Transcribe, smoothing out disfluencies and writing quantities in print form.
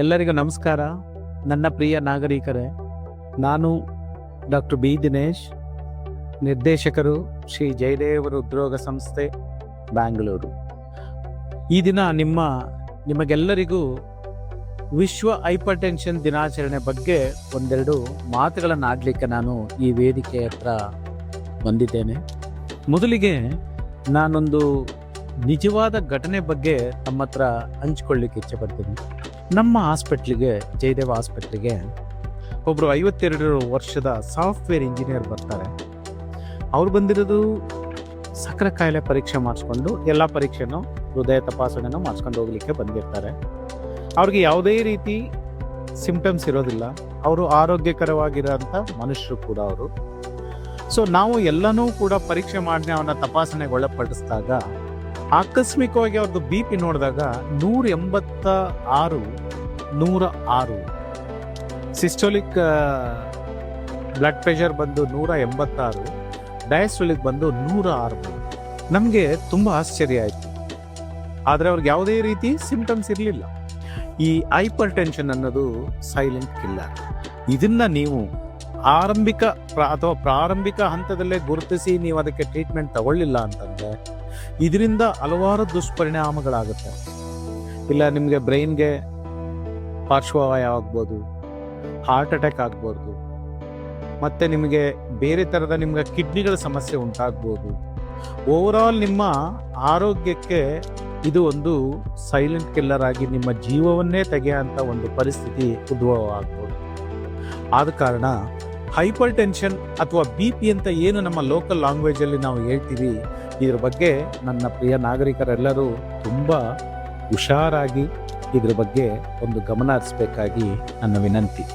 ಎಲ್ಲರಿಗೂ ನಮಸ್ಕಾರ. ನನ್ನ ಪ್ರಿಯ ನಾಗರಿಕರೇ, ನಾನು ಡಾಕ್ಟರ್ ಬಿ ದಿನೇಶ್, ನಿರ್ದೇಶಕರು ಶ್ರೀ ಜಯದೇವ ಹೃದ್ರೋಗ ಸಂಸ್ಥೆ, ಬ್ಯಾಂಗ್ಳೂರು. ಈ ದಿನ ನಿಮಗೆಲ್ಲರಿಗೂ ವಿಶ್ವ ಹೈಪರ್ ಟೆನ್ಷನ್ ದಿನಾಚರಣೆ ಬಗ್ಗೆ ಒಂದೆರಡು ಮಾತುಗಳನ್ನು ಆಡಲಿಕ್ಕೆ ನಾನು ಈ ವೇದಿಕೆ ಹತ್ರ ಬಂದಿದ್ದೇನೆ. ಮೊದಲಿಗೆ ನಾನೊಂದು ನಿಜವಾದ ಘಟನೆ ಬಗ್ಗೆ ತಮ್ಮ ಹತ್ರ ಹಂಚ್ಕೊಳ್ಳಿಕ್ಕೆ ಇಚ್ಛೆ ಪಡ್ತೀನಿ. ನಮ್ಮ ಹಾಸ್ಪಿಟ್ಲಿಗೆ, ಜಯದೇವ ಹಾಸ್ಪಿಟ್ಲಿಗೆ ಒಬ್ಬರು 52 ವರ್ಷದ ಸಾಫ್ಟ್ವೇರ್ ಇಂಜಿನಿಯರ್ ಬರ್ತಾರೆ. ಅವ್ರು ಬಂದಿರೋದು ಸಕ್ಕರೆ ಕಾಯಿಲೆ ಪರೀಕ್ಷೆ ಮಾಡಿಸ್ಕೊಂಡು, ಎಲ್ಲ ಪರೀಕ್ಷೆನೂ, ಹೃದಯ ತಪಾಸಣೆನೂ ಮಾಡಿಸ್ಕೊಂಡು ಹೋಗ್ಲಿಕ್ಕೆ ಬಂದಿರ್ತಾರೆ. ಅವ್ರಿಗೆ ಯಾವುದೇ ರೀತಿ ಸಿಂಪ್ಟಮ್ಸ್ ಇರೋದಿಲ್ಲ. ಅವರು ಆರೋಗ್ಯಕರವಾಗಿರೋಂಥ ಮನುಷ್ಯರು ಕೂಡ ಅವರು. ಸೊ ನಾವು ಎಲ್ಲನೂ ಕೂಡ ಪರೀಕ್ಷೆ ಮಾಡಿ ಅವನ್ನ ತಪಾಸಣೆಗೆ ಒಳಪಡಿಸಿದಾಗ ಆಕಸ್ಮಿಕವಾಗಿ ಅವ್ರದ್ದು BP ನೋಡಿದಾಗ 186, 106. ಸಿಸ್ಟೋಲಿಕ್ ಬ್ಲಡ್ ಪ್ರೆಷರ್ ಬಂದು 186, ಡಯಾಸ್ಟೋಲಿಕ್ ಬಂದು 106. ನಮಗೆ ತುಂಬ ಆಶ್ಚರ್ಯ ಆಯಿತು. ಆದರೆ ಅವ್ರಿಗೆ ಯಾವುದೇ ರೀತಿ ಸಿಂಪ್ಟಮ್ಸ್ ಇರಲಿಲ್ಲ. ಈ ಹೈಪರ್ ಟೆನ್ಷನ್ ಅನ್ನೋದು ಸೈಲೆಂಟ್ ಕಿಲ್ಲರ್. ಇದನ್ನ ನೀವು ಪ್ರಾರಂಭಿಕ ಹಂತದಲ್ಲೇ ಗುರುತಿಸಿ ನೀವು ಅದಕ್ಕೆ ಟ್ರೀಟ್ಮೆಂಟ್ ತಗೊಳ್ಳಿಲ್ಲ ಅಂತಂದ್ರೆ ಇದರಿಂದ ಹಲವಾರು ದುಷ್ಪರಿಣಾಮಗಳಾಗುತ್ತೆ. ಇಲ್ಲ, ನಿಮಗೆ ಬ್ರೈನ್ಗೆ ಪಾರ್ಶ್ವವಾಯು ಆಗ್ಬೋದು, ಹಾರ್ಟ್ ಅಟ್ಯಾಕ್ ಆಗ್ಬೋದು, ಮತ್ತೆ ನಿಮಗೆ ಬೇರೆ ಥರದ ನಿಮ್ಗೆ ಕಿಡ್ನಿಗಳ ಸಮಸ್ಯೆ ಉಂಟಾಗ್ಬೋದು. ಓವರಾಲ್ ನಿಮ್ಮ ಆರೋಗ್ಯಕ್ಕೆ ಇದು ಒಂದು ಸೈಲೆಂಟ್ ಕಿಲ್ಲರ್ ಆಗಿ ನಿಮ್ಮ ಜೀವವನ್ನೇ ತೆಗೆಯುವಂಥ ಒಂದು ಪರಿಸ್ಥಿತಿ ಉದ್ಭವ ಆಗ್ಬೋದು. ಆದ ಕಾರಣ ಹೈಪರ್ ಟೆನ್ಷನ್ ಅಥವಾ BP ಅಂತ ಏನು ನಮ್ಮ ಲೋಕಲ್ ಲ್ಯಾಂಗ್ವೇಜಲ್ಲಿ ನಾವು ಹೇಳ್ತೀವಿ, ಇದ್ರ ಬಗ್ಗೆ ನನ್ನ ಪ್ರಿಯ ನಾಗರಿಕರೆಲ್ಲರೂ ತುಂಬ ಹುಷಾರಾಗಿ ಇದ್ರ ಬಗ್ಗೆ ಒಂದು ಗಮನ ಹರಿಸಬೇಕಾಗಿ ನನ್ನ ವಿನಂತಿ.